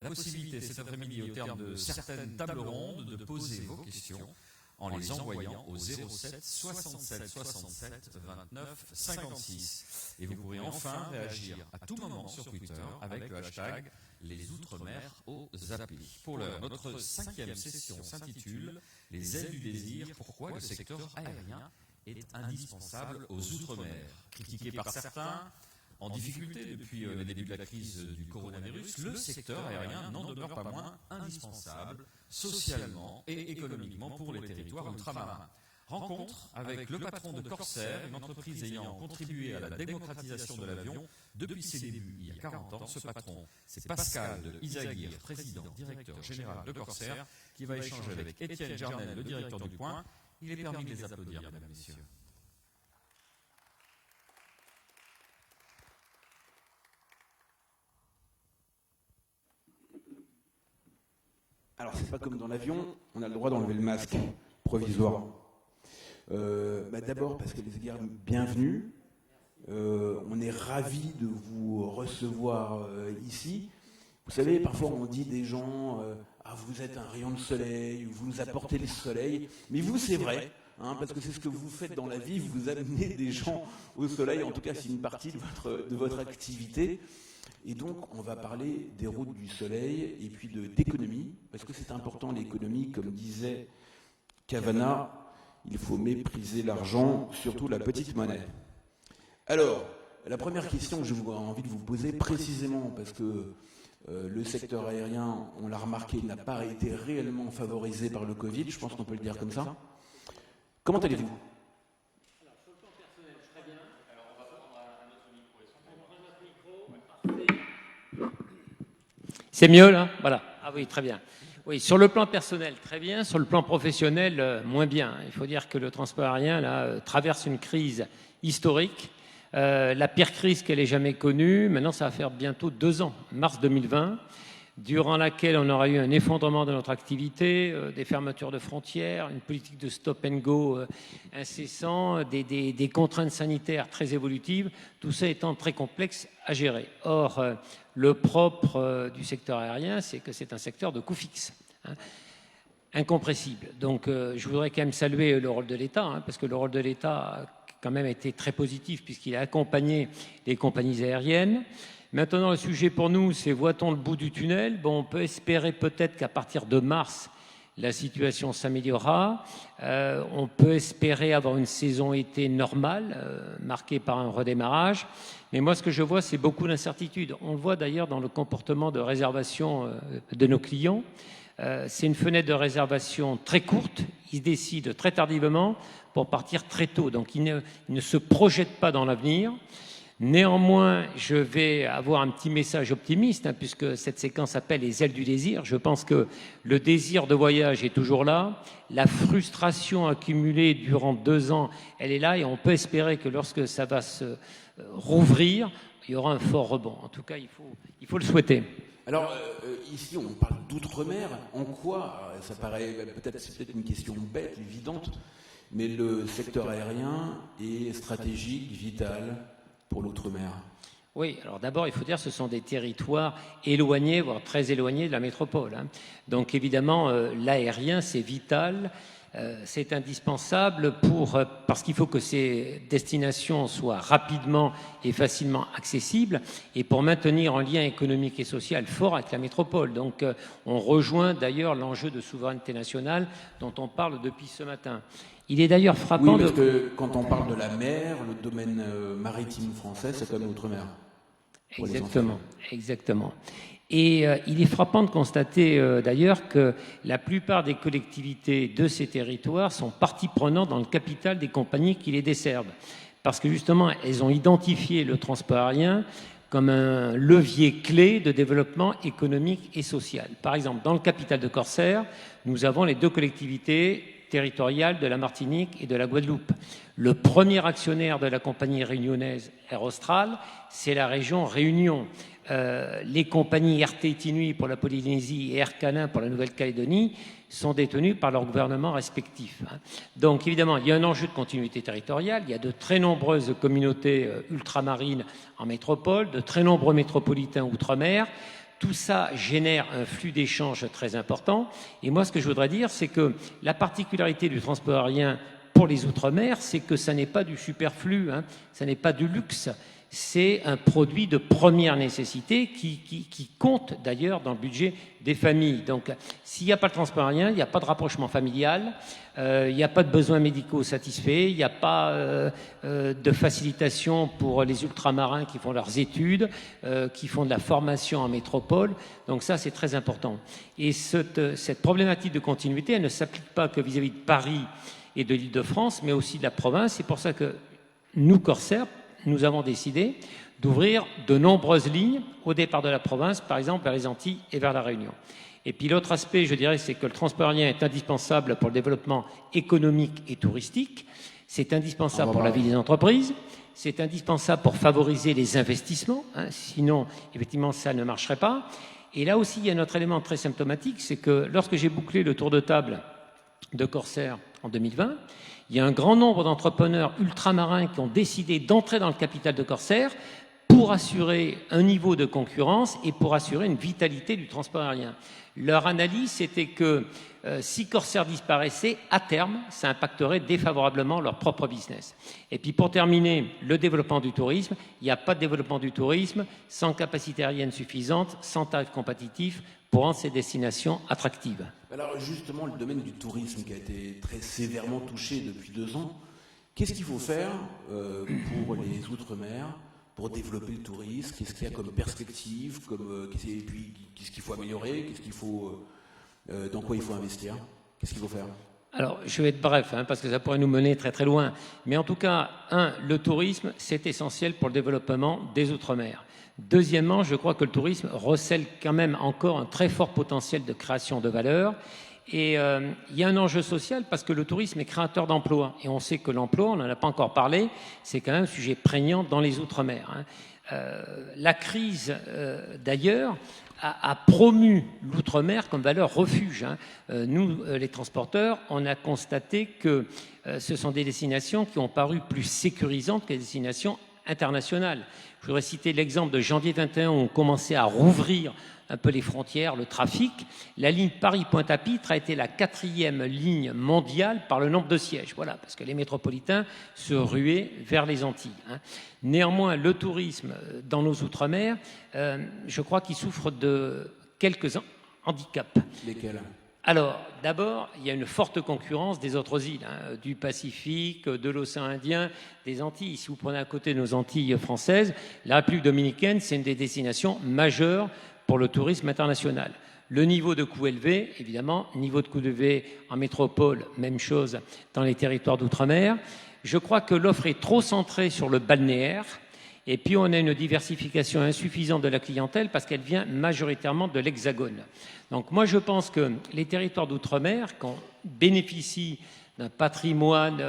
la possibilité cet après-midi, au terme de certaines tables rondes, de poser vos questions en les envoyant au 07 67 67 29 56. Et vous pourrez enfin réagir à tout moment sur Twitter avec le hashtag les Outre-mer aux applis. Pour l'heure, notre 5e session s'intitule « Les ailes du désir, pourquoi le secteur aérien est indispensable aux Outre-mer ». Critiqué par certains, en difficulté depuis le début de la crise du coronavirus, le secteur aérien n'en demeure pas moins indispensable socialement et économiquement pour les territoires ultramarins. Rencontre avec le patron de Corsair, une entreprise ayant contribué à la démocratisation de l'avion depuis ses débuts il y a 40 ans. Ce patron, c'est Pascal de Isaguirre, président, directeur général de Corsair, qui va échanger avec Étienne Jarnel, le directeur du Point. Il est permis de les applaudir, mesdames et messieurs. Alors, c'est pas comme dans l'avion, on a le droit d'enlever le masque provisoire. D'abord, parce que les Isaguirre, bienvenue. On est ravis de vous recevoir ici. Vous savez, parfois on dit des gens vous êtes un rayon de soleil, vous nous apportez le soleil. Mais vous, c'est vrai, parce que c'est ce que vous faites dans la vie, vous amenez des gens au soleil, en tout cas, c'est une partie de votre activité. Et donc, on va parler des routes du soleil et puis d'économie, parce que c'est important l'économie, comme disait Cavana, il faut mépriser l'argent, surtout la petite monnaie. Alors, la première question que j'ai envie de vous poser, précisément parce que le secteur aérien, on l'a remarqué, n'a pas été réellement favorisé par le Covid, je pense qu'on peut le dire comme ça. Comment allez-vous ? C'est mieux là ? Voilà. Ah oui, très bien. Oui, sur le plan personnel, très bien. Sur le plan professionnel, moins bien. Il faut dire que le transport aérien là, traverse une crise historique, la pire crise qu'elle ait jamais connue. Maintenant, ça va faire bientôt 2 ans, mars 2020, durant laquelle on aura eu un effondrement de notre activité, des fermetures de frontières, une politique de stop and go incessant, des contraintes sanitaires très évolutives, tout ça étant très complexe à gérer. Or, le propre du secteur aérien, c'est que c'est un secteur de coût fixe, incompressible. Donc, je voudrais quand même saluer le rôle de l'État, parce que le rôle de l'État a quand même été très positif puisqu'il a accompagné les compagnies aériennes. Maintenant, le sujet pour nous, c'est voit-on le bout du tunnel ? Bon, on peut espérer peut-être qu'à partir de mars, la situation s'améliorera. On peut espérer avoir une saison été normale, marquée par un redémarrage. Mais moi, ce que je vois, c'est beaucoup d'incertitudes. On le voit d'ailleurs dans le comportement de réservation de nos clients. C'est une fenêtre de réservation très courte. Ils décident très tardivement pour partir très tôt. Donc, ils ne se projettent pas dans l'avenir. Néanmoins, je vais avoir un petit message optimiste, puisque cette séquence s'appelle « Les ailes du désir ». Je pense que le désir de voyage est toujours là. La frustration accumulée durant 2 ans, elle est là. Et on peut espérer que lorsque ça va se rouvrir, il y aura un fort rebond. En tout cas, il faut le souhaiter. Alors, ici, on parle d'outre-mer. En quoi, ça paraît c'est peut-être une question bête, évidente, mais le secteur aérien est stratégique, vital pour l'outre-mer? Oui, alors d'abord, il faut dire que ce sont des territoires éloignés, voire très éloignés de la métropole. Donc évidemment, l'aérien, c'est vital, c'est indispensable parce qu'il faut que ces destinations soient rapidement et facilement accessibles et pour maintenir un lien économique et social fort avec la métropole. Donc on rejoint d'ailleurs l'enjeu de souveraineté nationale dont on parle depuis ce matin. Il est d'ailleurs frappant... Oui, parce que quand on parle de la mer, le domaine maritime français, c'est comme l'outre-mer. Exactement, exactement. Et il est frappant de constater d'ailleurs que la plupart des collectivités de ces territoires sont partie prenante dans le capital des compagnies qui les desservent. Parce que justement, elles ont identifié le transport aérien comme un levier clé de développement économique et social. Par exemple, dans le capital de Corsair, nous avons les 2 collectivités territoriale de la Martinique et de la Guadeloupe. Le premier actionnaire de la compagnie réunionnaise Air Austral, c'est la région Réunion. Les compagnies RT Itinui pour la Polynésie et Air Canin pour la Nouvelle-Calédonie sont détenues par leurs gouvernements respectifs. Donc évidemment, il y a un enjeu de continuité territoriale, il y a de très nombreuses communautés ultramarines en métropole, de très nombreux métropolitains outre-mer. Tout ça génère un flux d'échanges très important. Et moi, ce que je voudrais dire, c'est que la particularité du transport aérien pour les Outre-mer, c'est que ça n'est pas du superflu, hein, ça n'est pas du luxe. C'est un produit de première nécessité qui compte d'ailleurs dans le budget des familles. Donc, s'il n'y a pas de transport aérien, il n'y a pas de rapprochement familial, il n'y a pas de besoins médicaux satisfaits, il n'y a pas de facilitation pour les ultramarins qui font leurs études, qui font de la formation en métropole. Donc ça, c'est très important. Et cette problématique de continuité, elle ne s'applique pas que vis-à-vis de Paris et de l'Île-de-France, mais aussi de la province. C'est pour ça que nous, Corsair, nous avons décidé d'ouvrir de nombreuses lignes au départ de la province, par exemple vers les Antilles et vers la Réunion. Et puis l'autre aspect, je dirais, c'est que le transport aérien est indispensable pour le développement économique et touristique. C'est indispensable pour la vie des entreprises. C'est indispensable pour favoriser les investissements. Hein, sinon, effectivement, ça ne marcherait pas. Et là aussi, il y a un autre élément très symptomatique, c'est que lorsque j'ai bouclé le tour de table de Corsair en 2020, il y a un grand nombre d'entrepreneurs ultramarins qui ont décidé d'entrer dans le capital de Corsair pour assurer un niveau de concurrence et pour assurer une vitalité du transport aérien. Leur analyse, c'était que si Corsair disparaissait, à terme, ça impacterait défavorablement leur propre business. Et puis pour terminer, le développement du tourisme. Il n'y a pas de développement du tourisme sans capacité aérienne suffisante, sans tarifs compétitifs pour rendre ces destinations attractives. Alors justement, le domaine du tourisme qui a été très sévèrement touché depuis 2 ans, qu'est-ce qu'il faut faire pour les Outre-mer pour développer le tourisme? Qu'est-ce qu'il y a comme perspective, et puis qu'est-ce qu'il faut améliorer, dans quoi il faut investir? Qu'est-ce qu'il faut faire? Alors, je vais être bref, hein, parce que ça pourrait nous mener très très loin. Mais en tout cas, le tourisme, c'est essentiel pour le développement des Outre-mer. Deuxièmement, je crois que le tourisme recèle quand même encore un très fort potentiel de création de valeur. Et il y a un enjeu social parce que le tourisme est créateur d'emplois. Et on sait que l'emploi, on n'en a pas encore parlé, c'est quand même un sujet prégnant dans les Outre-mer. Hein. La crise, d'ailleurs, a promu l'outre-mer comme valeur refuge. Hein. Nous, les transporteurs, on a constaté que ce sont des destinations qui ont paru plus sécurisantes que les destinations internationales. Je voudrais citer l'exemple de janvier 21 où on commençait à rouvrir un peu les frontières, le trafic. La ligne Paris-Pointe-à-Pitre a été la 4e ligne mondiale par le nombre de sièges. Voilà, parce que les métropolitains se ruaient vers les Antilles. Hein. Néanmoins, le tourisme dans nos Outre-mer, je crois qu'il souffre de quelques handicaps. Lesquels ? Alors, d'abord, il y a une forte concurrence des autres îles, hein, du Pacifique, de l'océan Indien, des Antilles. Si vous prenez à côté nos Antilles françaises, la République dominicaine, c'est une des destinations majeures pour le tourisme international. Le niveau de coût élevé, évidemment, niveau de coût élevé en métropole, même chose dans les territoires d'outre-mer. Je crois que l'offre est trop centrée sur le balnéaire. Et puis, on a une diversification insuffisante de la clientèle parce qu'elle vient majoritairement de l'Hexagone. Donc, moi, je pense que les territoires d'outre-mer, quand bénéficient d'un patrimoine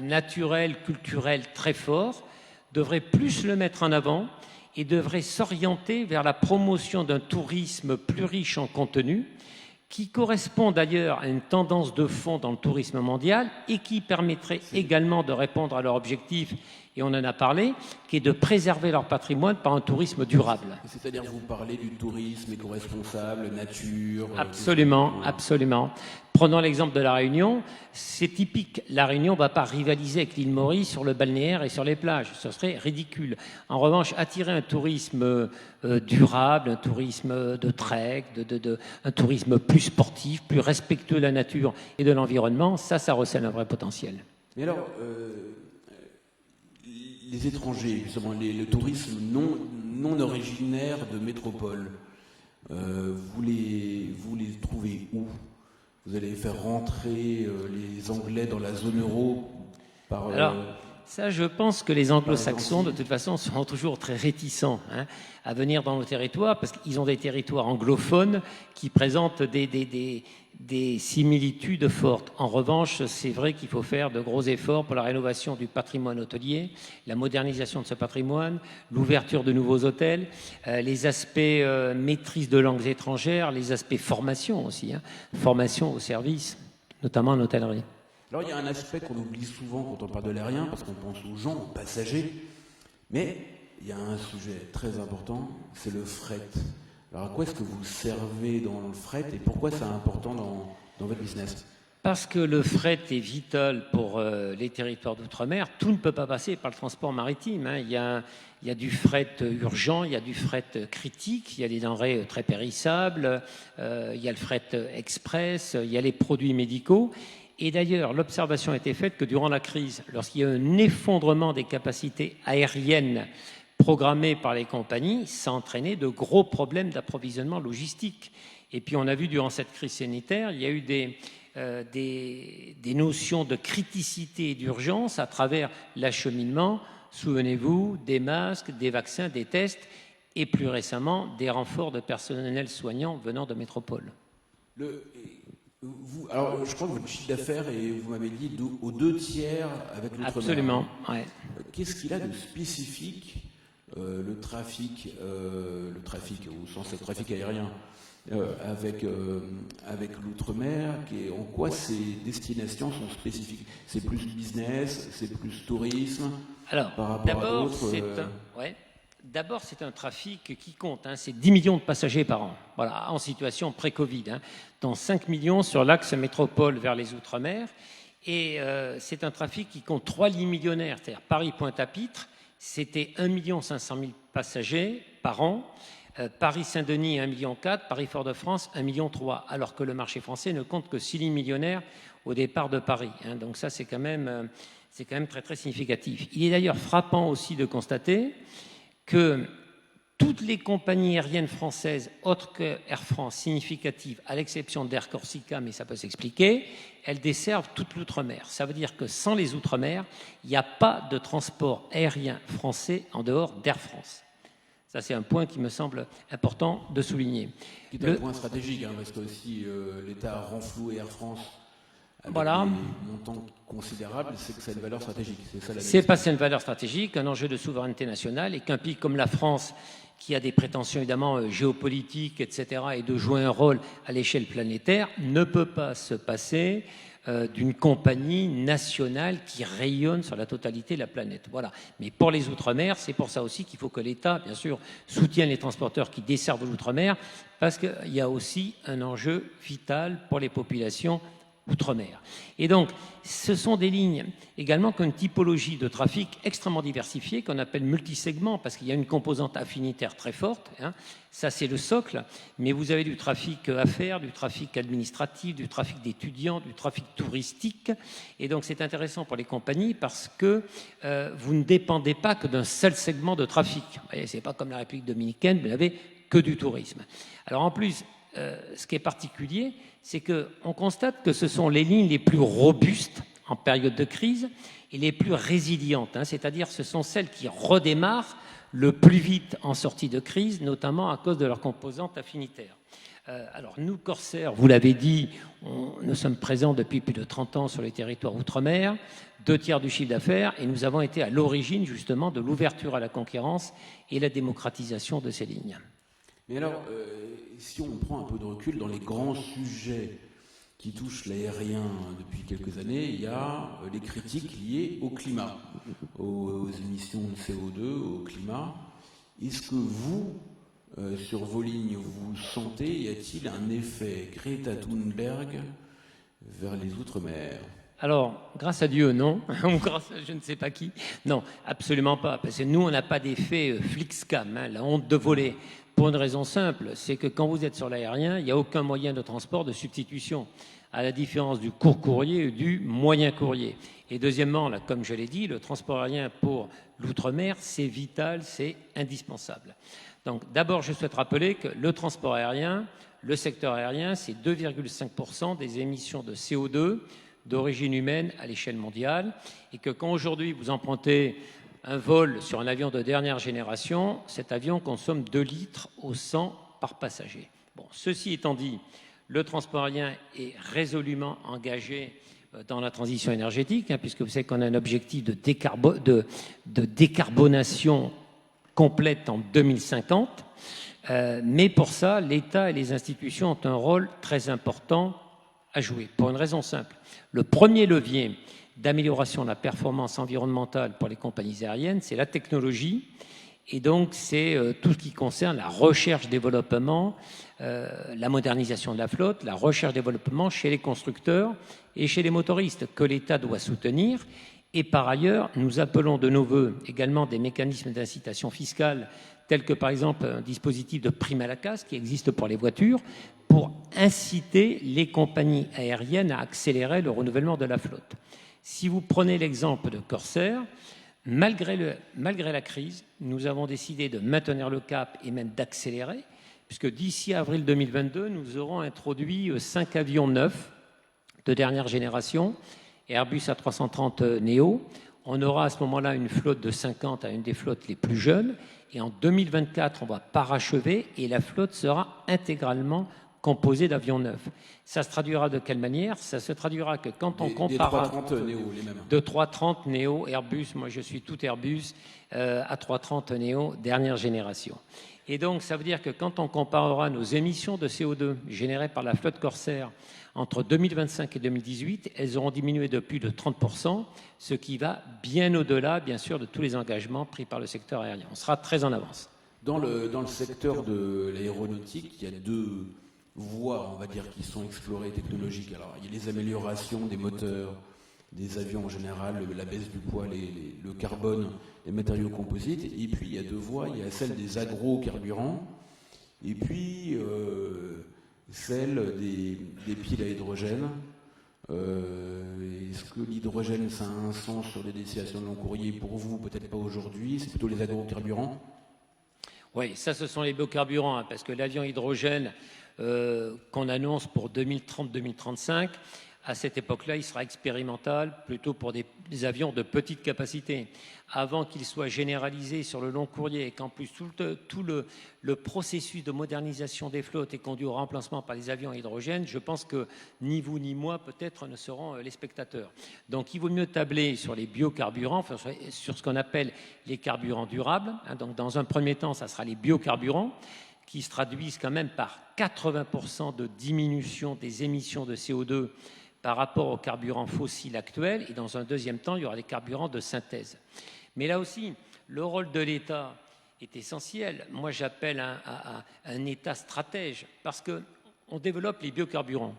naturel, culturel très fort, devraient plus le mettre en avant et devraient s'orienter vers la promotion d'un tourisme plus riche en contenu, qui correspond d'ailleurs à une tendance de fond dans le tourisme mondial et qui permettrait également de répondre à leur objectif, et on en a parlé, qui est de préserver leur patrimoine par un tourisme durable. C'est-à-dire que vous parlez du tourisme éco-responsable, nature... Absolument, absolument. Prenons l'exemple de la Réunion. C'est typique. La Réunion ne va pas rivaliser avec l'île Maurice sur le balnéaire et sur les plages. Ce serait ridicule. En revanche, attirer un tourisme durable, un tourisme de trek, un tourisme plus sportif, plus respectueux de la nature et de l'environnement, ça recèle un vrai potentiel. Mais alors, les étrangers, justement, le tourisme non originaire de métropole, vous les trouvez où ? Vous allez faire rentrer les Anglais dans la zone euro par... Alors, ça, je pense que les anglo-saxons, de toute façon, sont toujours très réticents à venir dans nos territoires parce qu'ils ont des territoires anglophones qui présentent des similitudes fortes. En revanche, c'est vrai qu'il faut faire de gros efforts pour la rénovation du patrimoine hôtelier, la modernisation de ce patrimoine, l'ouverture de nouveaux hôtels, les aspects maîtrise de langues étrangères, les aspects formation aussi, formation au service, notamment en hôtellerie. Alors il y a un aspect qu'on oublie souvent quand on parle de l'aérien, parce qu'on pense aux gens, aux passagers, mais il y a un sujet très important, c'est le fret. Alors à quoi est-ce que vous servez dans le fret et pourquoi c'est important dans votre business? Parce que le fret est vital pour les territoires d'outre-mer. Tout ne peut pas passer par le transport maritime. Il y a du fret urgent, il y a du fret critique, il y a des denrées très périssables, il y a le fret express, il y a les produits médicaux. Et d'ailleurs, l'observation a été faite que durant la crise, lorsqu'il y a un effondrement des capacités aériennes programmées par les compagnies, ça a entraîné de gros problèmes d'approvisionnement logistique. Et puis on a vu durant cette crise sanitaire, il y a eu des notions de criticité et d'urgence à travers l'acheminement, souvenez-vous, des masques, des vaccins, des tests et plus récemment des renforts de personnel soignant venant de métropole. Alors, je crois que votre chiffre d'affaires, et vous m'avez dit, aux 2/3 avec l'outre-mer. Absolument, ouais. Qu'est-ce qu'il a de spécifique, le trafic, au sens du trafic aérien, avec l'outre-mer, en quoi ces destinations sont spécifiques? C'est plus business, c'est plus tourisme? Alors, par rapport à d'autres, d'abord, c'est un trafic qui compte. C'est 10 millions de passagers par an, voilà, en situation pré-Covid, dont 5 millions sur l'axe métropole vers les Outre-mer. Et c'est un trafic qui compte 3 lignes millionnaires, c'est-à-dire Paris-Pointe-à-Pitre, c'était 1 500 000 passagers par an. Paris-Saint-Denis, 1,4 million, Paris-Fort-de-France, 1,3 million, alors que le marché français ne compte que 6 lignes millionnaires au départ de Paris. Donc ça, c'est quand même très, très significatif. Il est d'ailleurs frappant aussi de constater que toutes les compagnies aériennes françaises, autres que Air France, significatives, à l'exception d'Air Corsica, mais ça peut s'expliquer, elles desservent toute l'outre-mer. Ça veut dire que sans les outre-mer, il n'y a pas de transport aérien français en dehors d'Air France. Ça, c'est un point qui me semble important de souligner. Qui est un point stratégique, parce que aussi l'État a renfloué Air France avec voilà. des montants considérables, c'est que ça a une valeur stratégique. C'est pas une valeur stratégique, un enjeu de souveraineté nationale, et qu'un pays comme la France, qui a des prétentions évidemment géopolitiques, etc., et de jouer un rôle à l'échelle planétaire, ne peut pas se passer d'une compagnie nationale qui rayonne sur la totalité de la planète. Voilà. Mais pour les Outre-mer, c'est pour ça aussi qu'il faut que l'État, bien sûr, soutienne les transporteurs qui desservent l'Outre-mer, parce qu'il y a aussi un enjeu vital pour les populations Outre-mer. Et donc, ce sont des lignes également qui ont une typologie de trafic extrêmement diversifiée, qu'on appelle multisegment, parce qu'il y a une composante affinitaire très forte. Ça, c'est le socle. Mais vous avez du trafic affaires, du trafic administratif, du trafic d'étudiants, du trafic touristique. Et donc, c'est intéressant pour les compagnies parce que vous ne dépendez pas que d'un seul segment de trafic. Vous voyez, c'est pas comme la République dominicaine, vous n'avez que du tourisme. Alors, en plus, ce qui est particulier, c'est qu'on constate que ce sont les lignes les plus robustes en période de crise et les plus résilientes, c'est-à-dire ce sont celles qui redémarrent le plus vite en sortie de crise, notamment à cause de leur composante affinitaire. Alors nous, Corsair, vous l'avez dit, nous sommes présents depuis plus de 30 ans sur les territoires outre-mer, 2/3 du chiffre d'affaires, et nous avons été à l'origine justement de l'ouverture à la concurrence et la démocratisation de ces lignes. Mais alors, si on prend un peu de recul dans les grands sujets qui touchent l'aérien depuis quelques années, il y a les critiques liées au climat, aux émissions de CO2, au climat. Est-ce que vous, sur vos lignes, vous sentez, y a-t-il un effet Greta Thunberg vers les Outre-mer? Alors, grâce à Dieu, non. Ou grâce à je ne sais pas qui. Non, absolument pas. Parce que nous, on n'a pas d'effet Flixcam, la honte de voler. Pour une raison simple, c'est que quand vous êtes sur l'aérien, il n'y a aucun moyen de transport de substitution, à la différence du court courrier et du moyen courrier. Et deuxièmement, là, comme je l'ai dit, le transport aérien pour l'outre-mer, c'est vital, c'est indispensable. Donc d'abord, je souhaite rappeler que le transport aérien, le secteur aérien, c'est 2,5% des émissions de CO2 d'origine humaine à l'échelle mondiale, et que quand aujourd'hui vous empruntez un vol sur un avion de dernière génération, cet avion consomme 2 litres au 100 par passager. Bon, ceci étant dit, le transport aérien est résolument engagé dans la transition énergétique, puisque vous savez qu'on a un objectif de décarbonation complète en 2050. Mais pour ça, l'État et les institutions ont un rôle très important à jouer, pour une raison simple. Le premier levier d'amélioration de la performance environnementale pour les compagnies aériennes, c'est la technologie. Et donc, c'est tout ce qui concerne la recherche-développement, la modernisation de la flotte, la recherche-développement chez les constructeurs et chez les motoristes que l'État doit soutenir. Et par ailleurs, nous appelons de nos voeux également des mécanismes d'incitation fiscale, tels que par exemple un dispositif de prime à la casse qui existe pour les voitures, pour inciter les compagnies aériennes à accélérer le renouvellement de la flotte. Si vous prenez l'exemple de Corsair, malgré la crise, nous avons décidé de maintenir le cap et même d'accélérer, puisque d'ici avril 2022, nous aurons introduit 5 avions neufs de dernière génération, Airbus A330 Neo. On aura à ce moment-là une flotte de 50 à une des flottes les plus jeunes. Et en 2024, on va parachever et la flotte sera intégralement composée d'avions neufs. Ça se traduira de quelle manière? Ça se traduira que quand on compare... Des 330 Neo, les mêmes. De 330 Neo, Airbus, moi je suis tout Airbus, A330 Neo, dernière génération. Et donc ça veut dire que quand on comparera nos émissions de CO2 générées par la flotte Corsair entre 2025 et 2018, elles auront diminué de plus de 30%, ce qui va bien au-delà, bien sûr, de tous les engagements pris par le secteur aérien. On sera très en avance. Dans le secteur de l'aéronautique, il y a deux voies, on va dire, qui sont explorées technologiques. Alors, il y a les améliorations des moteurs, des avions en général, la baisse du poids, le carbone, les matériaux composites. Et puis, il y a deux voies. Il y a celle des agrocarburants et puis celle des piles à hydrogène. Est-ce que l'hydrogène, ça a un sens sur les destinations de long courrier pour vous? Peut-être pas aujourd'hui. C'est plutôt les agrocarburants. Oui, ça, ce sont les biocarburants, hein, parce que l'avion hydrogène qu'on annonce pour 2030-2035, à cette époque-là, il sera expérimental plutôt pour des avions de petite capacité. Avant qu'il soit généralisé sur le long courrier et qu'en plus tout le processus de modernisation des flottes est conduit au remplacement par les avions à hydrogène, je pense que ni vous ni moi peut-être ne serons les spectateurs. Donc il vaut mieux tabler sur les biocarburants, enfin, sur ce qu'on appelle les carburants durables. Hein, donc dans un premier temps, ça sera les biocarburants qui se traduisent quand même par 80% de diminution des émissions de CO2 par rapport aux carburants fossiles actuels, et dans un deuxième temps, il y aura des carburants de synthèse. Mais là aussi, le rôle de l'État est essentiel. Moi, j'appelle à un État stratège, parce qu'on développe les biocarburants.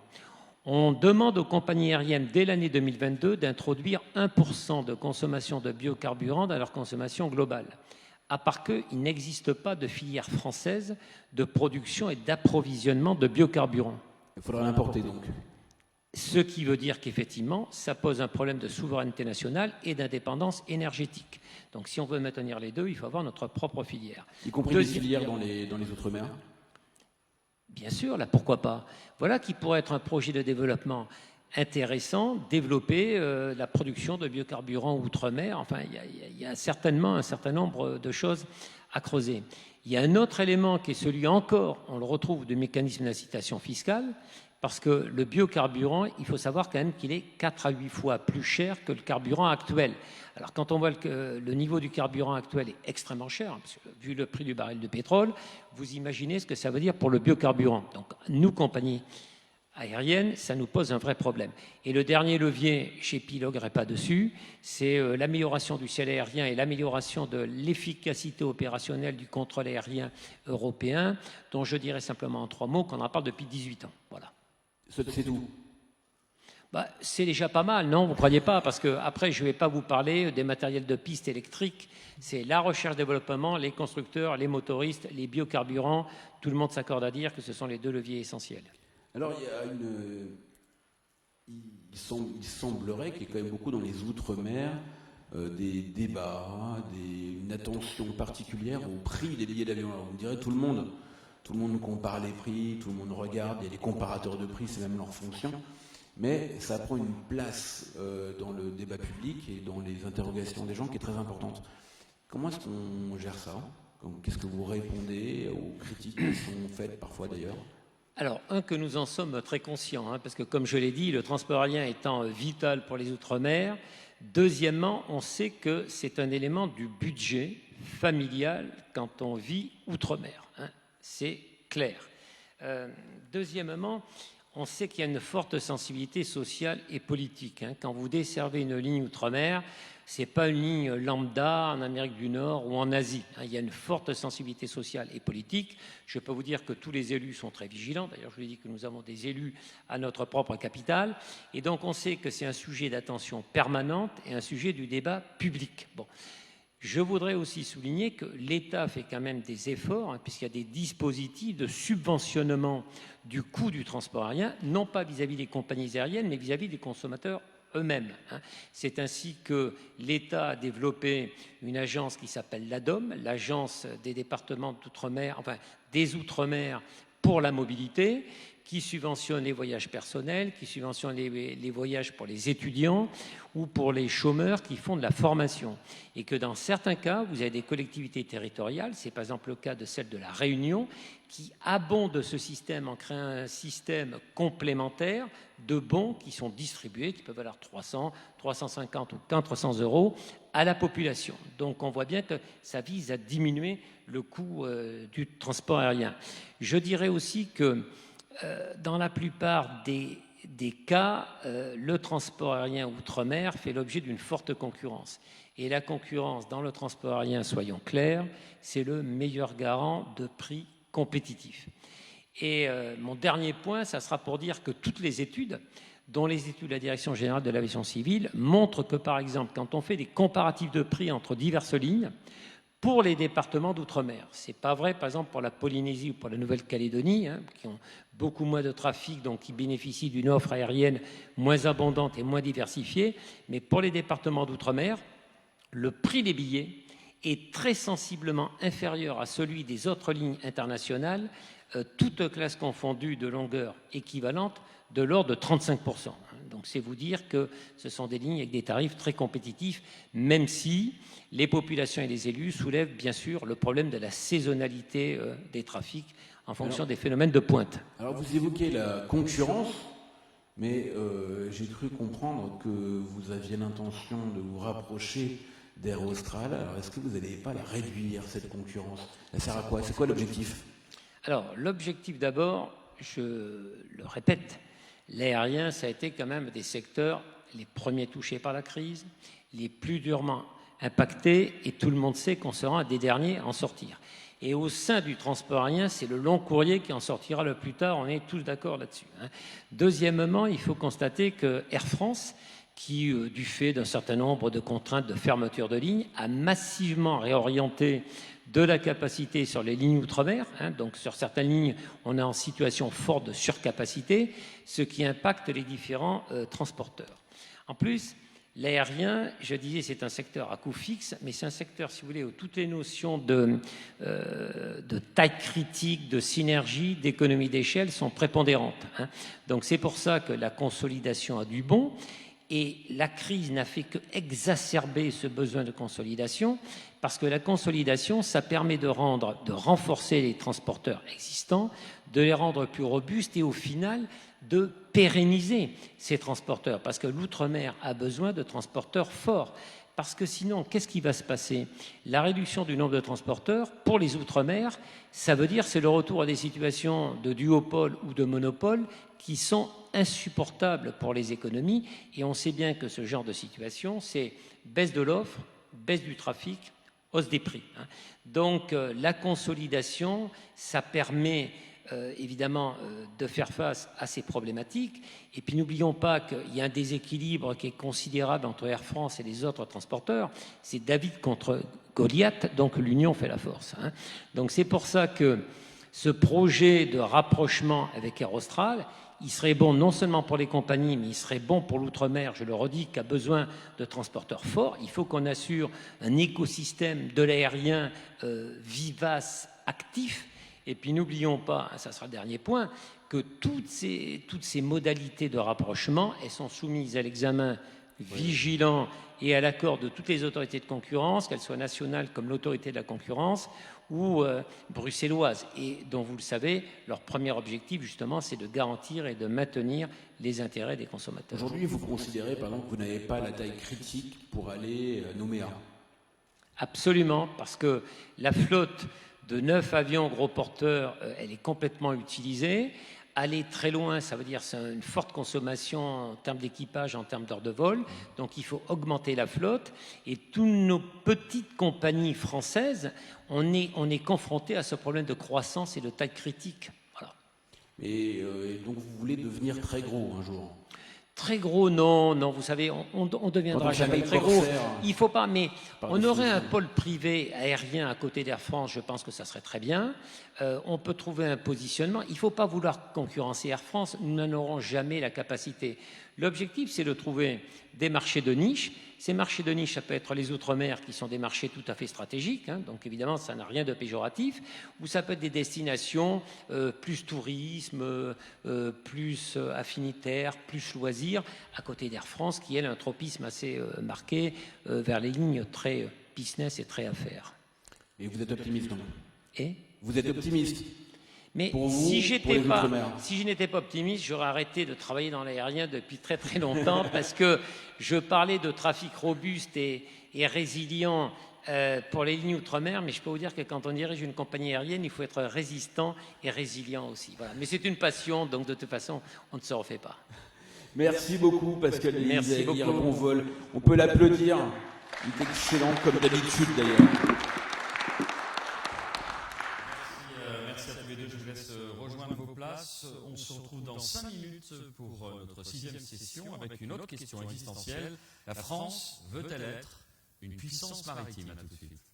On demande aux compagnies aériennes, dès l'année 2022, d'introduire 1% de consommation de biocarburants dans leur consommation globale. À part qu'il n'existe pas de filière française de production et d'approvisionnement de biocarburants. Il faudra l'importer donc. Ce qui veut dire qu'effectivement, ça pose un problème de souveraineté nationale et d'indépendance énergétique. Donc si on veut maintenir les deux, il faut avoir notre propre filière. Y compris des filières dans les Outre-mer? Bien sûr, là, pourquoi pas. Voilà qui pourrait être un projet de développement intéressant, développer la production de biocarburants outre-mer. Enfin, il y a certainement un certain nombre de choses à creuser. Il y a un autre élément qui est celui encore, on le retrouve, du mécanisme d'incitation fiscale, parce que le biocarburant, il faut savoir quand même qu'il est 4 à 8 fois plus cher que le carburant actuel. Alors quand on voit que le niveau du carburant actuel est extrêmement cher, parce que, vu le prix du baril de pétrole, vous imaginez ce que ça veut dire pour le biocarburant. Donc nous, compagnies aériennes, ça nous pose un vrai problème. Et le dernier levier, je n'épiloguerai pas dessus, c'est l'amélioration du ciel aérien et l'amélioration de l'efficacité opérationnelle du contrôle aérien européen, dont je dirais simplement en 3 mots qu'on en parle depuis 18 ans. Voilà. C'est tout. C'est déjà pas mal, non? Vous ne croyez pas? Parce que après, je ne vais pas vous parler des matériels de piste électriques. C'est la recherche-développement, les constructeurs, les motoristes, les biocarburants. Tout le monde s'accorde à dire que ce sont les 2 leviers essentiels. Alors, il semblerait qu'il y ait quand même beaucoup dans les Outre-mer des débats, une attention particulière au prix des billets d'avion. Alors, on dirait tout le monde compare les prix, tout le monde regarde, il y a des comparateurs de prix, c'est même leur fonction. Mais ça prend une place dans le débat public et dans les interrogations des gens qui est très importante. Comment est-ce qu'on gère ça? Qu'est-ce que vous répondez aux critiques qui sont faites parfois d'ailleurs? Alors, que nous en sommes très conscients, parce que comme je l'ai dit, le transport aérien étant vital pour les Outre-mer. Deuxièmement, on sait que c'est un élément du budget familial quand on vit Outre-mer. C'est clair. Deuxièmement, on sait qu'il y a une forte sensibilité sociale et politique. Quand vous desservez une ligne outre-mer, ce n'est pas une ligne lambda en Amérique du Nord ou en Asie. Il y a une forte sensibilité sociale et politique. Je peux vous dire que tous les élus sont très vigilants. D'ailleurs, je vous ai dit que nous avons des élus à notre propre capitale. Et donc, on sait que c'est un sujet d'attention permanente et un sujet du débat public. Bon. Je voudrais aussi souligner que l'État fait quand même des efforts, puisqu'il y a des dispositifs de subventionnement du coût du transport aérien, non pas vis-à-vis des compagnies aériennes, mais vis-à-vis des consommateurs eux-mêmes. C'est ainsi que l'État a développé une agence qui s'appelle l'ADOM, l'Agence des départements d'outre-mer, enfin des outre-mer pour la mobilité, qui subventionne les voyages personnels, qui subventionne les voyages pour les étudiants ou pour les chômeurs qui font de la formation. Et que dans certains cas, vous avez des collectivités territoriales, c'est par exemple le cas de celle de la Réunion, qui abondent ce système en créant un système complémentaire de bons qui sont distribués, qui peuvent valoir 300, 350 ou 400 euros à la population. Donc on voit bien que ça vise à diminuer le coût du transport aérien. Je dirais aussi que dans la plupart des cas, le transport aérien outre-mer fait l'objet d'une forte concurrence. Et la concurrence dans le transport aérien, soyons clairs, c'est le meilleur garant de prix compétitifs. Et mon dernier point, ça sera pour dire que toutes les études, dont les études de la Direction générale de l'aviation civile, montrent que, par exemple, quand on fait des comparatifs de prix entre diverses lignes, pour les départements d'outre-mer. Ce n'est pas vrai, par exemple, pour la Polynésie ou pour la Nouvelle-Calédonie, qui ont beaucoup moins de trafic, donc qui bénéficient d'une offre aérienne moins abondante et moins diversifiée. Mais pour les départements d'outre-mer, le prix des billets est très sensiblement inférieur à celui des autres lignes internationales, toutes classes confondues de longueur équivalente, de l'ordre de 35%. Donc c'est vous dire que ce sont des lignes avec des tarifs très compétitifs, même si les populations et les élus soulèvent bien sûr le problème de la saisonnalité des trafics en fonction des phénomènes de pointe. Alors vous évoquez la concurrence, mais j'ai cru comprendre que vous aviez l'intention de vous rapprocher d'Air Austral. Alors est-ce que vous n'allez pas la réduire, cette concurrence? Elle sert à quoi? C'est quoi l'objectif? Alors l'objectif d'abord, je le répète, l'aérien, ça a été quand même des secteurs les premiers touchés par la crise, les plus durement impactés, et tout le monde sait qu'on sera un des derniers à en sortir. Et au sein du transport aérien, c'est le long courrier qui en sortira le plus tard, on est tous d'accord là-dessus. Deuxièmement, il faut constater que Air France, qui, du fait d'un certain nombre de contraintes de fermeture de lignes, a massivement réorienté de la capacité sur les lignes outre-mer. Donc sur certaines lignes, on est en situation forte de surcapacité, ce qui impacte les différents transporteurs. En plus, l'aérien, je disais, c'est un secteur à coût fixe, mais c'est un secteur, si vous voulez, où toutes les notions de taille critique, de synergie, d'économie d'échelle sont prépondérantes. Donc c'est pour ça que la consolidation a du bon. Et la crise n'a fait qu'exacerber ce besoin de consolidation, parce que la consolidation, ça permet de renforcer les transporteurs existants, de les rendre plus robustes et au final de pérenniser ces transporteurs, parce que l'outre-mer a besoin de transporteurs forts. Parce que sinon, qu'est-ce qui va se passer? La réduction du nombre de transporteurs, pour les outre-mer, ça veut dire c'est le retour à des situations de duopole ou de monopole qui sont insupportables pour les économies. Et on sait bien que ce genre de situation, c'est baisse de l'offre, baisse du trafic, hausse des prix. Donc la consolidation, ça permet évidemment de faire face à ces problématiques. Et puis n'oublions pas qu'il y a un déséquilibre qui est considérable entre Air France et les autres transporteurs. C'est David contre Goliath, donc l'union fait la force. Donc c'est pour ça que ce projet de rapprochement avec Air Austral, il serait bon non seulement pour les compagnies, mais il serait bon pour l'outre-mer, je le redis, qui a besoin de transporteurs forts. Il faut qu'on assure un écosystème de l'aérien vivace, actif. Et puis n'oublions pas, ça sera le dernier point, que toutes ces modalités de rapprochement, elles sont soumises à l'examen vigilant et à l'accord de toutes les autorités de concurrence, qu'elles soient nationales comme l'autorité de la concurrence ou bruxelloises. Et dont vous le savez, leur premier objectif justement, c'est de garantir et de maintenir les intérêts des consommateurs. Aujourd'hui, vous considérez par exemple que vous n'avez pas la taille critique pour aller Nouméa? Absolument, parce que la flotte de 9 avions gros porteurs, elle est complètement utilisée. aller très loin, ça veut dire c'est une forte consommation en termes d'équipage, en termes d'heures de vol. Donc il faut augmenter la flotte. Et toutes nos petites compagnies françaises, on est confronté à ce problème de croissance et de taille critique. Voilà. Et donc vous voulez devenir très gros un jour? Très gros, non, vous savez, on deviendra jamais très gros. Il faut pas, mais on aurait un pôle privé aérien à côté d'Air France, je pense que ça serait très bien. On peut trouver un positionnement. Il ne faut pas vouloir concurrencer Air France, nous n'en aurons jamais la capacité. L'objectif, c'est de trouver des marchés de niche. Ces marchés de niche, ça peut être les Outre-mer, qui sont des marchés tout à fait stratégiques, hein, donc évidemment, ça n'a rien de péjoratif, ou ça peut être des destinations plus tourisme, plus affinitaire, plus loisirs, à côté d'Air France, qui, elle, a un tropisme assez marqué vers les lignes très business et très affaires. Et vous êtes optimiste, donc? Et vous êtes optimiste? Mais pour vous, si je n'étais pas optimiste, j'aurais arrêté de travailler dans l'aérien depuis très très longtemps parce que je parlais de trafic robuste et résilient pour les lignes outre-mer, mais je peux vous dire que quand on dirige une compagnie aérienne, il faut être résistant et résilient aussi. Voilà. Mais c'est une passion, donc de toute façon, on ne se refait pas. Merci beaucoup, Pascal Delisle. Merci beaucoup. Bon vol. On peut l'applaudir. Il est excellent, comme d'habitude d'ailleurs. Merci à tous les deux. Je vous laisse rejoindre vos places. On se retrouve dans 5 minutes pour notre 6e session avec une autre question existentielle. La France veut-elle être une puissance maritime? À tout de suite.